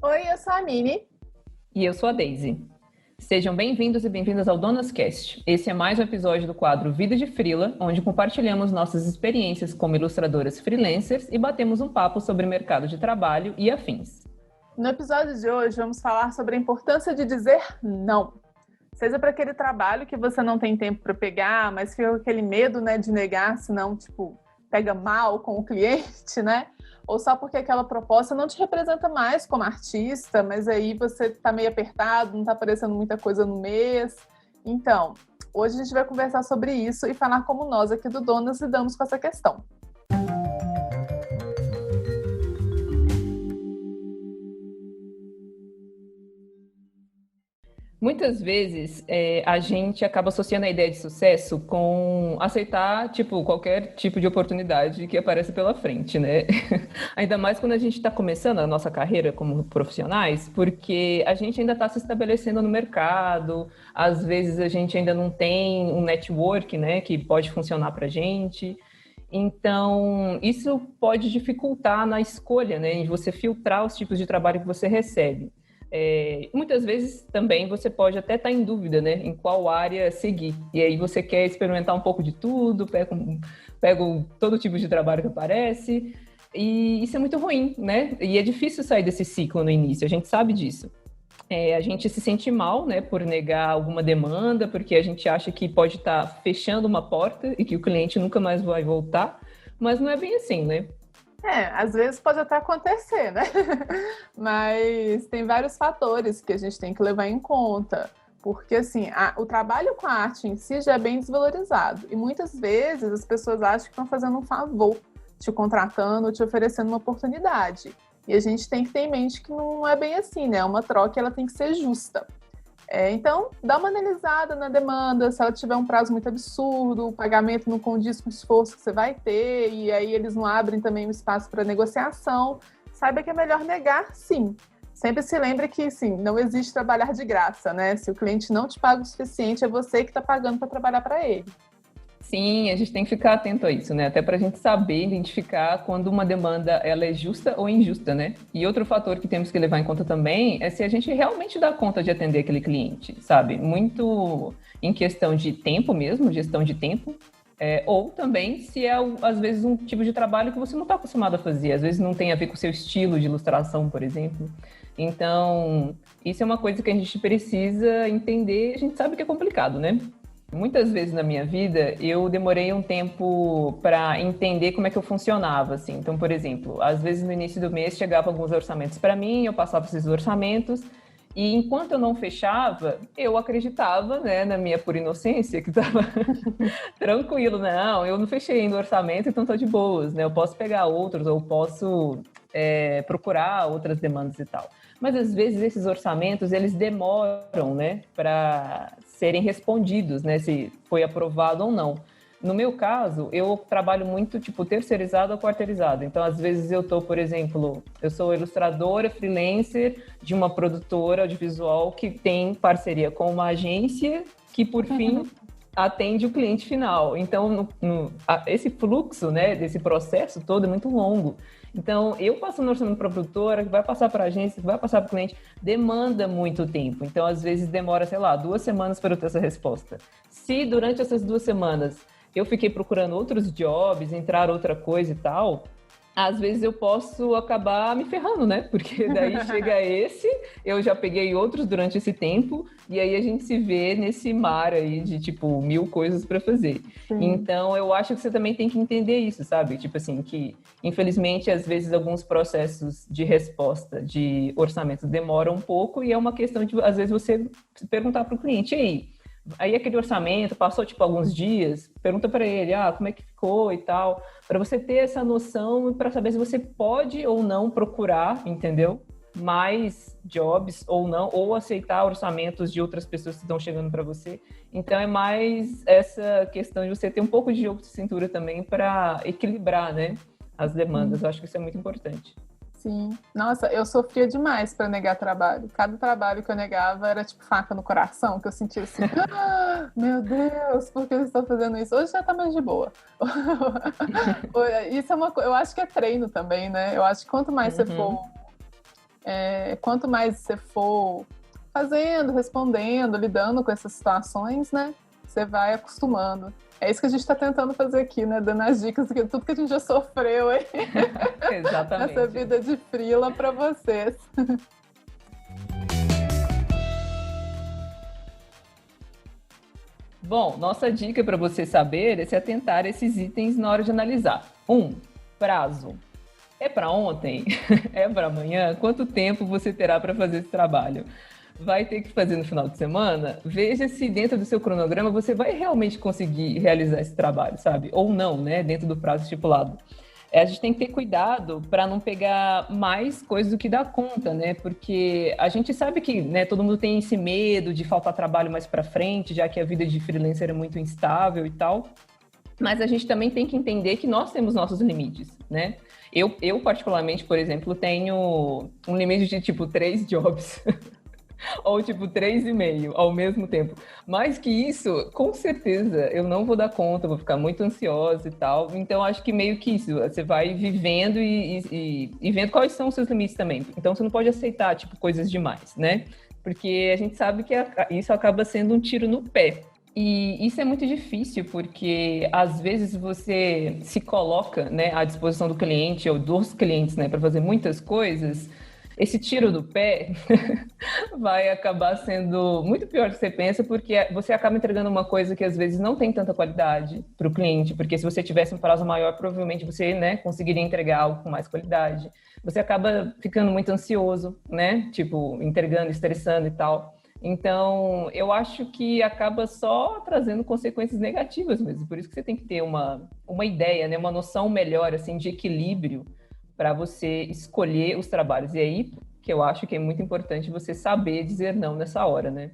Oi, eu sou a Mini. E eu sou a Daisy. Sejam bem-vindos e bem-vindas ao DonasCast. Esse é mais um episódio do quadro Vida de Freela, onde compartilhamos nossas experiências como ilustradoras freelancers e batemos um papo sobre mercado de trabalho e afins. No episódio de hoje, vamos falar sobre a importância de dizer não. Seja para aquele trabalho que você não tem tempo para pegar, mas fica com aquele medo, né, de negar, senão, pega mal com o cliente, né? Ou só porque aquela proposta não te representa mais como artista, mas aí você está meio apertado, não está aparecendo muita coisa no mês. Então, hoje a gente vai conversar sobre isso e falar como nós aqui do Donas lidamos com essa questão. Muitas vezes a gente acaba associando a ideia de sucesso com aceitar qualquer tipo de oportunidade que aparece pela frente, né? Ainda mais quando a gente está começando a nossa carreira como profissionais, porque a gente ainda está se estabelecendo no mercado, às vezes a gente ainda não tem um network, né, que pode funcionar para a gente. Então, isso pode dificultar na escolha, né, em você filtrar os tipos de trabalho que você recebe. Muitas vezes também você pode até estar em dúvida, né, em qual área seguir. E aí você quer experimentar um pouco de tudo, pega todo tipo de trabalho que aparece, e isso é muito ruim, né? E é difícil sair desse ciclo no início, a gente sabe disso. A gente se sente mal, né, por negar alguma demanda, porque a gente acha que pode estar fechando uma porta e que o cliente nunca mais vai voltar, mas não é bem assim, né? Às vezes pode até acontecer, né? Mas tem vários fatores que a gente tem que levar em conta. Porque, assim, o trabalho com a arte em si já é bem desvalorizado. E muitas vezes as pessoas acham que estão fazendo um favor, te contratando, te oferecendo uma oportunidade. E a gente tem que ter em mente que não é bem assim, né? Uma troca, ela tem que ser justa. Então, dá uma analisada na demanda, se ela tiver um prazo muito absurdo, o pagamento não condiz com o esforço que você vai ter, e aí eles não abrem também um espaço para negociação, saiba que é melhor negar, sim. Sempre se lembre que, sim, não existe trabalhar de graça, né? Se o cliente não te paga o suficiente, é você que está pagando para trabalhar para ele. Sim, a gente tem que ficar atento a isso, né? Até para a gente saber identificar quando uma demanda ela é justa ou injusta, né? E outro fator que temos que levar em conta também é se a gente realmente dá conta de atender aquele cliente, sabe? Muito em questão de tempo mesmo, gestão de tempo, ou também se é, às vezes, um tipo de trabalho que você não está acostumado a fazer, às vezes não tem a ver com o seu estilo de ilustração, por exemplo. Então, isso é uma coisa que a gente precisa entender, a gente sabe que é complicado, né? Muitas vezes na minha vida, eu demorei um tempo para entender como é que eu funcionava, assim. Então, por exemplo, às vezes no início do mês chegavam alguns orçamentos para mim, eu passava esses orçamentos, e enquanto eu não fechava, eu acreditava, né, na minha pura inocência, que estava tranquilo, não, eu não fechei ainda o orçamento, então estou de boas, né, eu posso pegar outros, ou posso procurar outras demandas e tal. Mas às vezes esses orçamentos, eles demoram, né, para serem respondidos, né, se foi aprovado ou não. No meu caso, eu trabalho muito, terceirizado ou quarteirizado. Então, às vezes eu tô, por exemplo, eu sou ilustradora, freelancer de uma produtora audiovisual que tem parceria com uma agência que, por fim, atende o cliente final. Então, esse fluxo, né, desse processo todo é muito longo. Então, eu passando orçamento para a produtora, que vai passar para a agência, que vai passar para o cliente, demanda muito tempo. Então, às vezes, demora, 2 semanas para eu ter essa resposta. Se durante essas 2 semanas eu fiquei procurando outros jobs, entrar outra coisa e tal, às vezes eu posso acabar me ferrando, né? Porque daí chega esse, eu já peguei outros durante esse tempo, e aí a gente se vê nesse mar aí de, 1000 coisas para fazer. Sim. Então, eu acho que você também tem que entender isso, sabe? Que, infelizmente, às vezes, alguns processos de resposta de orçamento demoram um pouco, e é uma questão de, às vezes, você perguntar para o cliente, aí aquele orçamento passou alguns dias, pergunta para ele, como é que ficou e tal, para você ter essa noção e para saber se você pode ou não procurar, entendeu? Mais jobs ou não, ou aceitar orçamentos de outras pessoas que estão chegando para você. Então é mais essa questão de você ter um pouco de jogo de cintura também para equilibrar, né, as demandas. Eu acho que isso é muito importante. Sim. Nossa, eu sofria demais para negar trabalho. Cada trabalho que eu negava era tipo faca no coração, que eu sentia assim, meu Deus, por que eu estou fazendo isso? Hoje já tá mais de boa. Isso é eu acho que é treino também, né? Eu acho que quanto mais você for Quanto mais você for fazendo, respondendo, lidando com essas situações, né, você vai acostumando. É isso que a gente está tentando fazer aqui, né? Dando as dicas de tudo que a gente já sofreu aí Exatamente. nessa vida de freela para vocês. Bom, nossa dica para você saber é se atentar a esses itens na hora de analisar. 1. Prazo. É para ontem? É para amanhã? Quanto tempo você terá para fazer esse trabalho? Vai ter que fazer no final de semana? Veja se dentro do seu cronograma você vai realmente conseguir realizar esse trabalho, sabe? Ou não, né? Dentro do prazo estipulado. A gente tem que ter cuidado para não pegar mais coisas do que dá conta, né? Porque a gente sabe que, né, todo mundo tem esse medo de faltar trabalho mais para frente, já que a vida de freelancer é muito instável e tal. Mas a gente também tem que entender que nós temos nossos limites, né? Eu particularmente, por exemplo, tenho um limite de, tipo, 3 jobs. Ou, tipo, 3,5 ao mesmo tempo. Mais que isso, com certeza, eu não vou dar conta, vou ficar muito ansiosa e tal. Então, acho que meio que isso, você vai vivendo e vendo quais são os seus limites também. Então, você não pode aceitar, tipo, coisas demais, né? Porque a gente sabe que isso acaba sendo um tiro no pé. E isso é muito difícil, porque às vezes você se coloca, né, à disposição do cliente ou dos clientes, né, para fazer muitas coisas. Esse tiro do pé vai acabar sendo muito pior do que você pensa, porque você acaba entregando uma coisa que às vezes não tem tanta qualidade para o cliente, porque se você tivesse um prazo maior, provavelmente você, né, conseguiria entregar algo com mais qualidade. Você acaba ficando muito ansioso, né, tipo, entregando, estressando e tal. Então, eu acho que acaba só trazendo consequências negativas mesmo. Por isso que você tem que ter uma ideia, né, uma noção melhor assim, de equilíbrio para você escolher os trabalhos. E aí que eu acho que é muito importante você saber dizer não nessa hora, né?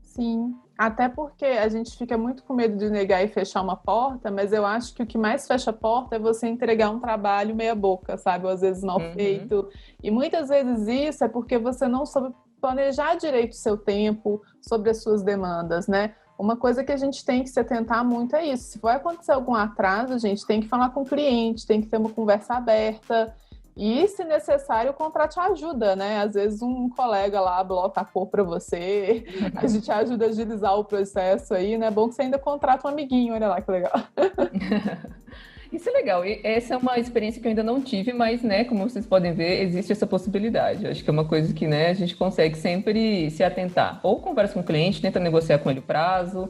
Sim, até porque a gente fica muito com medo de negar e fechar uma porta, mas eu acho que o que mais fecha a porta é você entregar um trabalho meia boca, sabe? Ou às vezes mal feito. E muitas vezes isso é porque você não soube planejar direito o seu tempo, sobre as suas demandas, né? Uma coisa que a gente tem que se atentar muito é isso. Se vai acontecer algum atraso, a gente tem que falar com o cliente, tem que ter uma conversa aberta. E, se necessário, contrate ajuda, né? Às vezes um colega lá bloca a cor para você, a gente ajuda a agilizar o processo aí, né? É bom que você ainda contrata um amiguinho, olha lá que legal. Isso é legal. E essa é uma experiência que eu ainda não tive, mas, né, como vocês podem ver, existe essa possibilidade. Acho que é uma coisa que, né, a gente consegue sempre se atentar. Ou conversa com o cliente, tenta negociar com ele o prazo.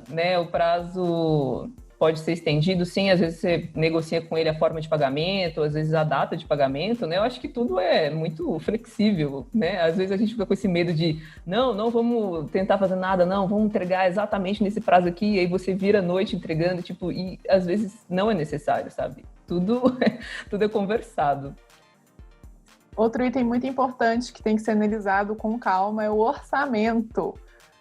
Né, o prazo pode ser estendido, sim, às vezes você negocia com ele a forma de pagamento, às vezes a data de pagamento, né? Eu acho que tudo é muito flexível, né? Às vezes a gente fica com esse medo de não vamos tentar fazer nada, não, vamos entregar exatamente nesse prazo aqui, e aí você vira a noite entregando, tipo, e às vezes não é necessário, sabe? Tudo é conversado. Outro item muito importante que tem que ser analisado com calma é o orçamento.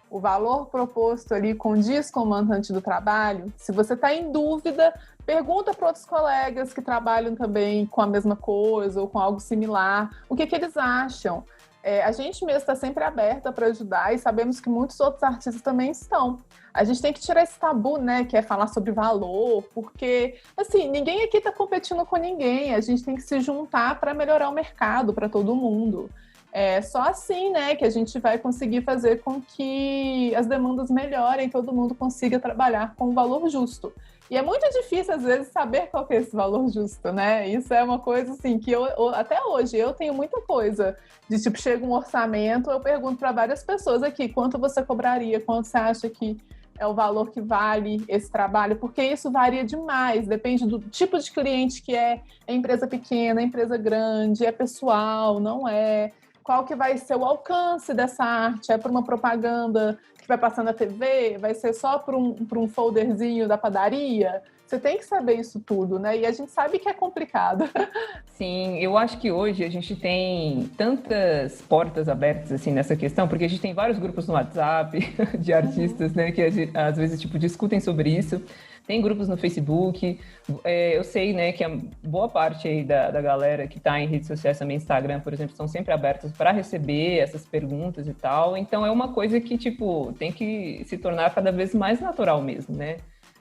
O valor proposto ali condiz com o montante do trabalho? Se você está em dúvida, pergunta para outros colegas que trabalham também com a mesma coisa ou com algo similar, o que eles acham. A gente mesmo está sempre aberta para ajudar e sabemos que muitos outros artistas também estão. A gente tem que tirar esse tabu, né, que é falar sobre valor, porque, assim, ninguém aqui está competindo com ninguém, a gente tem que se juntar para melhorar o mercado para todo mundo. É só assim, né, que a gente vai conseguir fazer com que as demandas melhorem, todo mundo consiga trabalhar com um valor justo. E é muito difícil, às vezes, saber qual que é esse valor justo, né? Isso é uma coisa, assim, que até hoje, eu tenho muita coisa de, tipo, chega um orçamento, eu pergunto para várias pessoas aqui, quanto você cobraria, quanto você acha que é o valor que vale esse trabalho, porque isso varia demais, depende do tipo de cliente que é empresa pequena, empresa grande, é pessoal, não é... Qual que vai ser o alcance dessa arte? É para uma propaganda que vai passar na TV? Vai ser só para um folderzinho da padaria? Você tem que saber isso tudo, né? E a gente sabe que é complicado. Sim, eu acho que hoje a gente tem tantas portas abertas assim nessa questão, porque a gente tem vários grupos no WhatsApp de artistas, né, que às vezes tipo discutem sobre isso. Tem grupos no Facebook, eu sei, né, que a boa parte aí da galera que está em redes sociais, também Instagram, por exemplo, estão sempre abertos para receber essas perguntas e tal. Então é uma coisa que, tipo, tem que se tornar cada vez mais natural mesmo, né?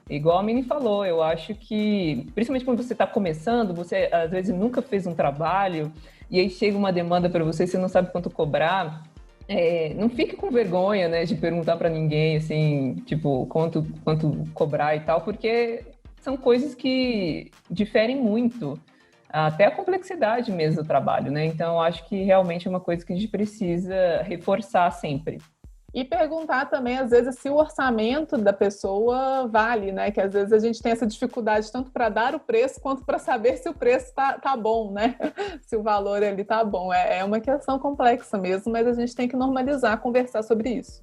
Igual a Mini falou, eu acho que, principalmente quando você está começando, você às vezes nunca fez um trabalho, e aí chega uma demanda para você, você não sabe quanto cobrar, não fique com vergonha, né, de perguntar para ninguém, assim, tipo, quanto cobrar e tal, porque são coisas que diferem muito, até a complexidade mesmo do trabalho, né? Então, eu acho que realmente é uma coisa que a gente precisa reforçar sempre. E perguntar também, às vezes, se o orçamento da pessoa vale, né? Que às vezes a gente tem essa dificuldade tanto para dar o preço quanto para saber se o preço tá bom, né? Se o valor ali tá bom. É uma questão complexa mesmo, mas a gente tem que normalizar, conversar sobre isso.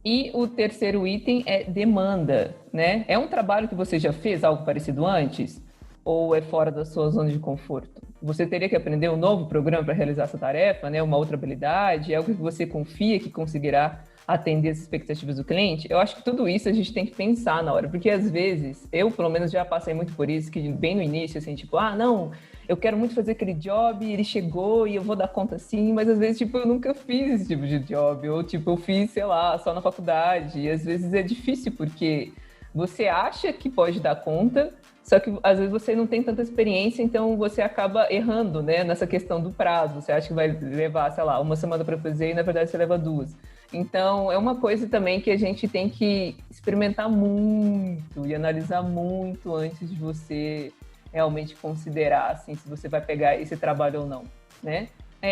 E o terceiro item é demanda, né? É um trabalho que você já fez algo parecido antes? Ou é fora da sua zona de conforto? Você teria que aprender um novo programa para realizar essa tarefa, né? Uma outra habilidade? É algo que você confia que conseguirá atender as expectativas do cliente? Eu acho que tudo isso a gente tem que pensar na hora, porque às vezes, eu pelo menos já passei muito por isso, que bem no início, assim, tipo, não, eu quero muito fazer aquele job, ele chegou e eu vou dar conta sim, mas às vezes, tipo, eu nunca fiz esse tipo de job, ou tipo, eu fiz, sei lá, só na faculdade, e às vezes é difícil, porque você acha que pode dar conta, só que às vezes você não tem tanta experiência, então você acaba errando, né, nessa questão do prazo. Você acha que vai levar, sei lá, uma semana para fazer e na verdade você leva 2. Então é uma coisa também que a gente tem que experimentar muito e analisar muito antes de você realmente considerar assim, se você vai pegar esse trabalho ou não, né?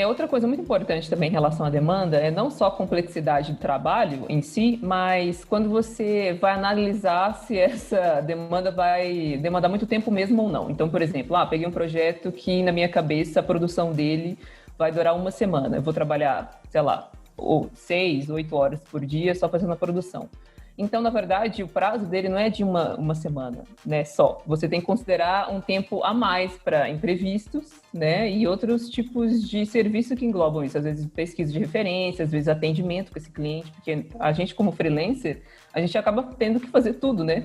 Outra coisa muito importante também em relação à demanda é não só a complexidade do trabalho em si, mas quando você vai analisar se essa demanda vai demandar muito tempo mesmo ou não. Então, por exemplo, peguei um projeto que na minha cabeça a produção dele vai durar uma semana. Eu vou trabalhar, sei lá, 6, 8 horas por dia só fazendo a produção. Então, na verdade, o prazo dele não é de uma semana, né, só. Você tem que considerar um tempo a mais para imprevistos, né, e outros tipos de serviço que englobam isso. Às vezes, pesquisa de referência, às vezes, atendimento com esse cliente, porque a gente, como freelancer, a gente acaba tendo que fazer tudo, né?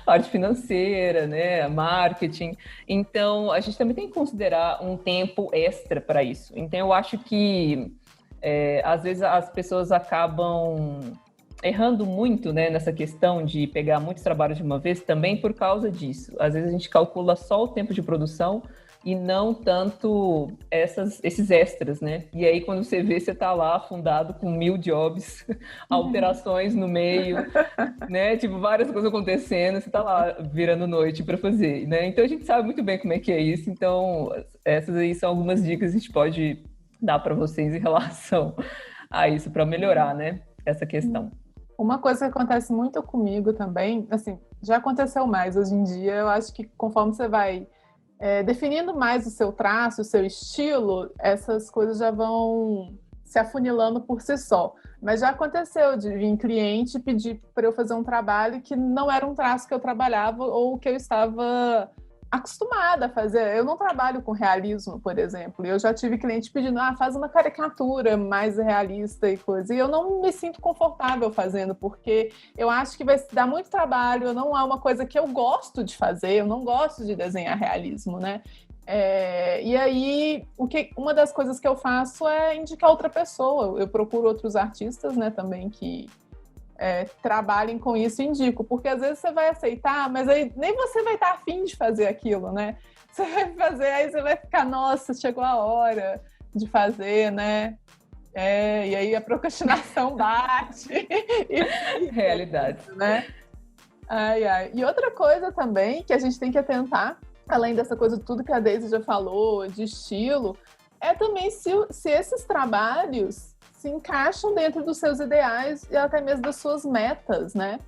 Parte financeira, né, marketing. Então, a gente também tem que considerar um tempo extra para isso. Então, eu acho que, às vezes, as pessoas acabam errando muito, né, nessa questão de pegar muitos trabalhos de uma vez também por causa disso. Às vezes a gente calcula só o tempo de produção e não tanto esses extras, né? E aí quando você vê, você tá lá afundado com 1000 jobs, alterações no meio, né? Tipo, várias coisas acontecendo, você tá lá virando noite para fazer, né? Então a gente sabe muito bem como é que é isso. Então essas aí são algumas dicas que a gente pode dar para vocês em relação a isso, para melhorar, né, essa questão. Uma coisa que acontece muito comigo também, assim, já aconteceu mais hoje em dia, eu acho que conforme você vai definindo mais o seu traço, o seu estilo, essas coisas já vão se afunilando por si só. Mas já aconteceu de vir cliente pedir para eu fazer um trabalho que não era um traço que eu trabalhava ou que eu estava acostumada a fazer. Eu não trabalho com realismo, por exemplo. Eu já tive cliente pedindo, faz uma caricatura mais realista e coisa. E eu não me sinto confortável fazendo, porque eu acho que vai dar muito trabalho, não é uma coisa que eu gosto de fazer, eu não gosto de desenhar realismo, né? E aí, uma das coisas que eu faço é indicar outra pessoa. Eu procuro outros artistas, né, também que trabalhem com isso e indico, porque às vezes você vai aceitar, mas aí nem você vai estar afim de fazer aquilo, né? Você vai fazer, aí você vai ficar, nossa, chegou a hora de fazer, né? E aí a procrastinação bate. Realidade. Né? E outra coisa também que a gente tem que atentar, além dessa coisa de tudo que a Daisy já falou, de estilo, é também se esses trabalhos se encaixam dentro dos seus ideais e até mesmo das suas metas, né?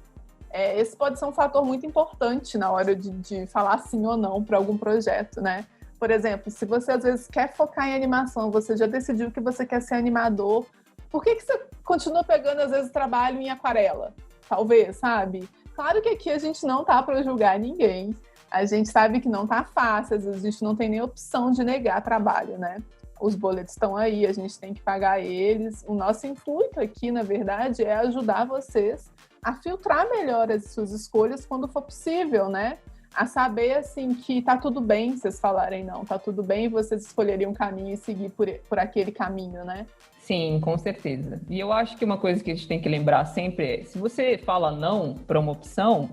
Esse pode ser um fator muito importante na hora de falar sim ou não para algum projeto, né? Por exemplo, se você às vezes quer focar em animação, você já decidiu que você quer ser animador, por que você continua pegando às vezes trabalho em aquarela? Talvez, sabe? Claro que aqui a gente não tá para julgar ninguém, a gente sabe que não tá fácil, às vezes a gente não tem nem opção de negar trabalho, né? Os boletos estão aí, a gente tem que pagar eles. O nosso intuito aqui, na verdade, é ajudar vocês a filtrar melhor as suas escolhas quando for possível, né? A saber, assim, que tá tudo bem vocês falarem não, tá tudo bem vocês escolherem um caminho e seguir por aquele caminho, né? Sim, com certeza. E eu acho que uma coisa que a gente tem que lembrar sempre é, se você fala não para uma opção,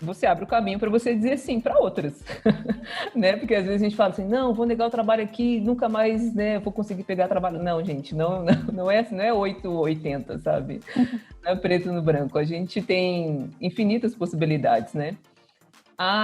você abre o caminho para você dizer sim para outras, né? Porque às vezes a gente fala assim, não, vou negar o trabalho aqui, nunca mais, né, vou conseguir pegar trabalho. Não, gente, não é assim, não é 8 ou 80, sabe? Não é preto no branco. A gente tem infinitas possibilidades, né?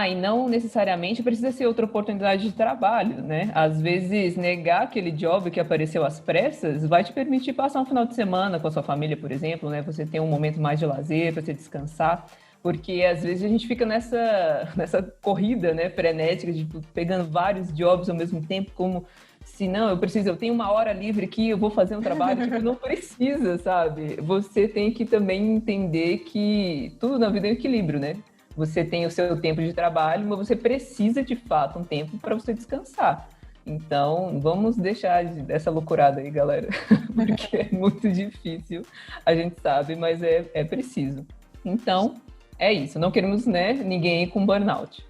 E não necessariamente precisa ser outra oportunidade de trabalho, né? Às vezes, negar aquele job que apareceu às pressas vai te permitir passar um final de semana com a sua família, por exemplo, né? Você tem um momento mais de lazer para você descansar, porque às vezes a gente fica nessa corrida, né, frenética, de pegando vários jobs ao mesmo tempo, como se não, eu tenho uma hora livre aqui, eu vou fazer um trabalho, tipo, não precisa, sabe? Você tem que também entender que tudo na vida é um equilíbrio, né? Você tem o seu tempo de trabalho, mas você precisa, de fato, um tempo para você descansar. Então, vamos deixar essa loucurada aí, galera, porque é muito difícil, a gente sabe, mas é preciso. Então, é isso. Não queremos, né, ninguém com burnout.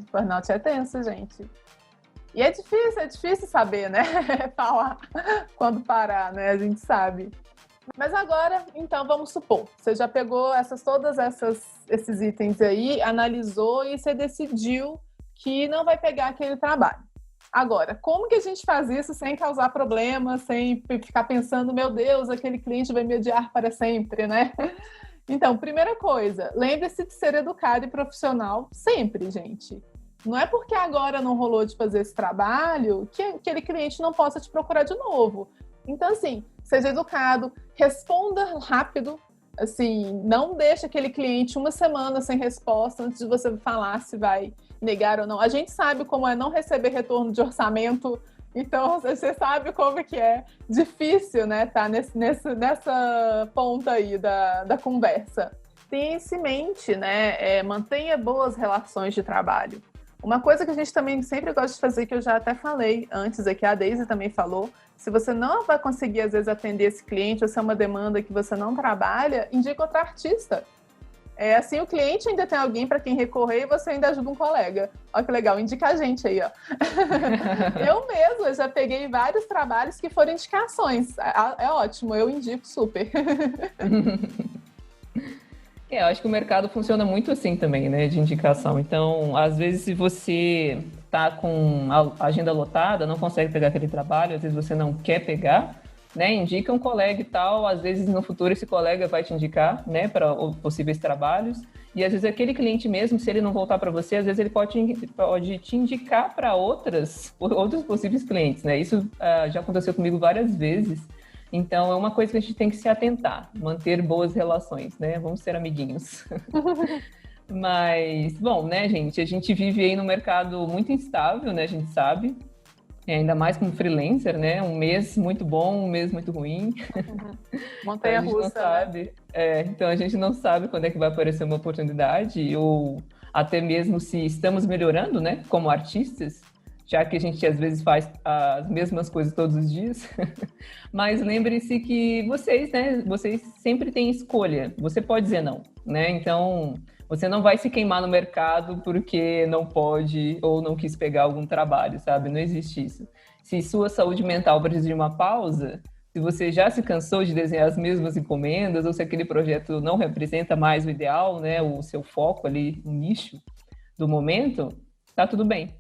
Burnout é tenso, gente. E é difícil saber, né? Falar quando parar, né? A gente sabe. Mas agora, então, vamos supor, você já pegou todos esses itens aí, analisou e você decidiu que não vai pegar aquele trabalho. Agora, como que a gente faz isso sem causar problemas, sem ficar pensando, meu Deus, aquele cliente vai me odiar para sempre, né? Então, primeira coisa, lembre-se de ser educado e profissional sempre, gente. Não é porque agora não rolou de fazer esse trabalho que aquele cliente não possa te procurar de novo. Então, assim, seja educado, responda rápido, assim, não deixe aquele cliente uma semana sem resposta antes de você falar se vai negar ou não. A gente sabe como é não receber retorno de orçamento, então você sabe como que é difícil, né, tá nessa ponta aí da conversa. Tenha isso em mente, né, mantenha boas relações de trabalho. Uma coisa que a gente também sempre gosta de fazer, que eu já até falei antes aqui, a Daisy também falou, se você não vai conseguir, às vezes, atender esse cliente, ou se é uma demanda que você não trabalha, indica outro artista. Assim o cliente ainda tem alguém para quem recorrer e você ainda ajuda um colega. Olha que legal, indica a gente aí, ó. Eu mesma já peguei vários trabalhos que foram indicações. É ótimo, eu indico super. Eu acho que o mercado funciona muito assim também, né, de indicação. Então, às vezes, se você está com a agenda lotada, não consegue pegar aquele trabalho, às vezes você não quer pegar, né, indica um colega e tal, às vezes no futuro esse colega vai te indicar, né, para possíveis trabalhos, e às vezes aquele cliente mesmo, se ele não voltar para você, às vezes ele pode te indicar para outros possíveis clientes, né, isso já aconteceu comigo várias vezes. Então, é uma coisa que a gente tem que se atentar, manter boas relações, né? Vamos ser amiguinhos. Mas, bom, né, gente? A gente vive aí num mercado muito instável, né? A gente sabe. Ainda mais como freelancer, né? Um mês muito bom, um mês muito ruim. Montanha-russa, né? Então, a gente não sabe quando é que vai aparecer uma oportunidade ou até mesmo se estamos melhorando, né? Como artistas. Já que a gente às vezes faz as mesmas coisas todos os dias. Mas lembre-se que vocês, né, vocês sempre têm escolha. Você pode dizer não, né? Então, você não vai se queimar no mercado porque não pode ou não quis pegar algum trabalho, sabe? Não existe isso. Se sua saúde mental precisa de uma pausa, se você já se cansou de desenhar as mesmas encomendas ou se aquele projeto não representa mais o ideal, né, o seu foco ali, o nicho do momento, tá tudo bem.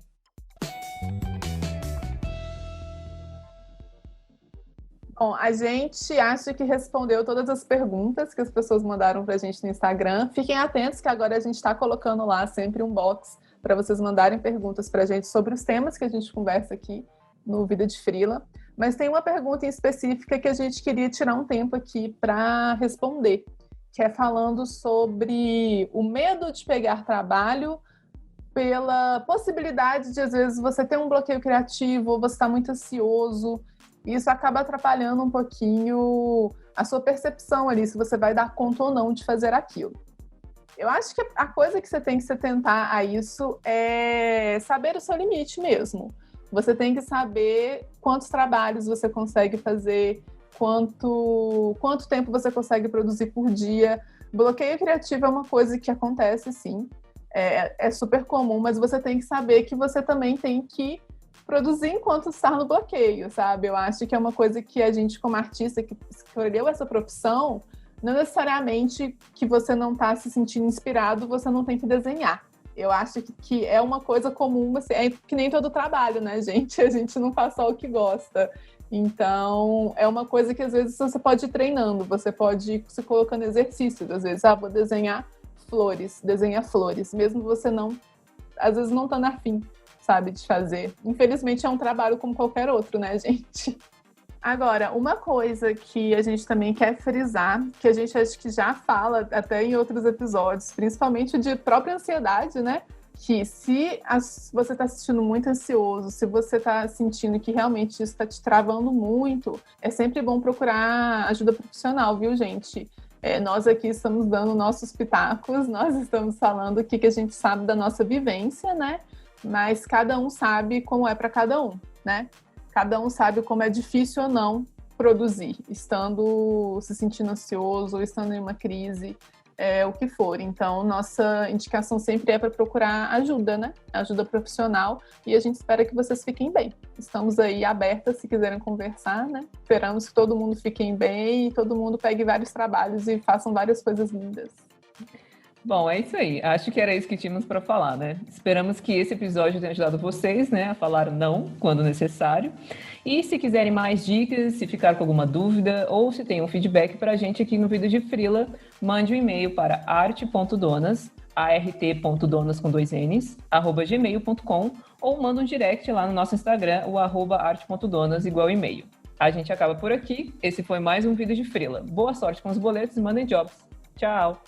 Bom, a gente acha que respondeu todas as perguntas que as pessoas mandaram para a gente no Instagram. Fiquem atentos que agora a gente está colocando lá sempre um box para vocês mandarem perguntas para a gente sobre os temas que a gente conversa aqui no Vida de Freela. Mas tem uma pergunta em específica que a gente queria tirar um tempo aqui para responder, que é falando sobre o medo de pegar trabalho pela possibilidade de, às vezes, você ter um bloqueio criativo ou você está muito ansioso. E isso acaba atrapalhando um pouquinho a sua percepção ali, se você vai dar conta ou não de fazer aquilo. Eu acho que a coisa que você tem que se atentar a isso é saber o seu limite mesmo. Você tem que saber quantos trabalhos você consegue fazer, quanto tempo você consegue produzir por dia. Bloqueio criativo é uma coisa que acontece, sim. É super comum, mas você tem que saber que você também tem que produzir enquanto está no bloqueio, sabe? Eu acho que é uma coisa que a gente, como artista que escolheu essa profissão, não necessariamente que você não está se sentindo inspirado, você não tem que desenhar. Eu acho que é uma coisa comum, assim, é que nem todo trabalho, né, gente? A gente não faz só o que gosta. Então, é uma coisa que às vezes você pode ir treinando, você pode ir se colocando exercícios. Às vezes, vou desenhar flores, desenha flores, mesmo você não, às vezes não tá afim, sabe, de fazer. Infelizmente, é um trabalho como qualquer outro, né, gente? Agora, uma coisa que a gente também quer frisar, que a gente acho que já fala até em outros episódios, principalmente de própria ansiedade, né? Que se você está se sentindo muito ansioso, se você está sentindo que realmente isso está te travando muito, é sempre bom procurar ajuda profissional, viu, gente? Nós aqui estamos dando nossos pitacos, nós estamos falando o que a gente sabe da nossa vivência, né? Mas cada um sabe como é para cada um, né? Cada um sabe como é difícil ou não produzir, estando se sentindo ansioso ou estando em uma crise, o que for. Então, nossa indicação sempre é para procurar ajuda, né? Ajuda profissional, e a gente espera que vocês fiquem bem. Estamos aí abertas se quiserem conversar, né? Esperamos que todo mundo fique bem e todo mundo pegue vários trabalhos e façam várias coisas lindas. Bom, é isso aí. Acho que era isso que tínhamos para falar, né? Esperamos que esse episódio tenha ajudado vocês, né, a falar não quando necessário. E se quiserem mais dicas, se ficar com alguma dúvida ou se tem um feedback para a gente aqui no Vida de Frila, mande um e-mail para art.donas, art.donas com 2 N's, @gmail.com, ou manda um direct lá no nosso Instagram, o @art.donas, igual e-mail. A gente acaba por aqui. Esse foi mais um Vida de Frila. Boa sorte com os boletos e mandem jobs. Tchau!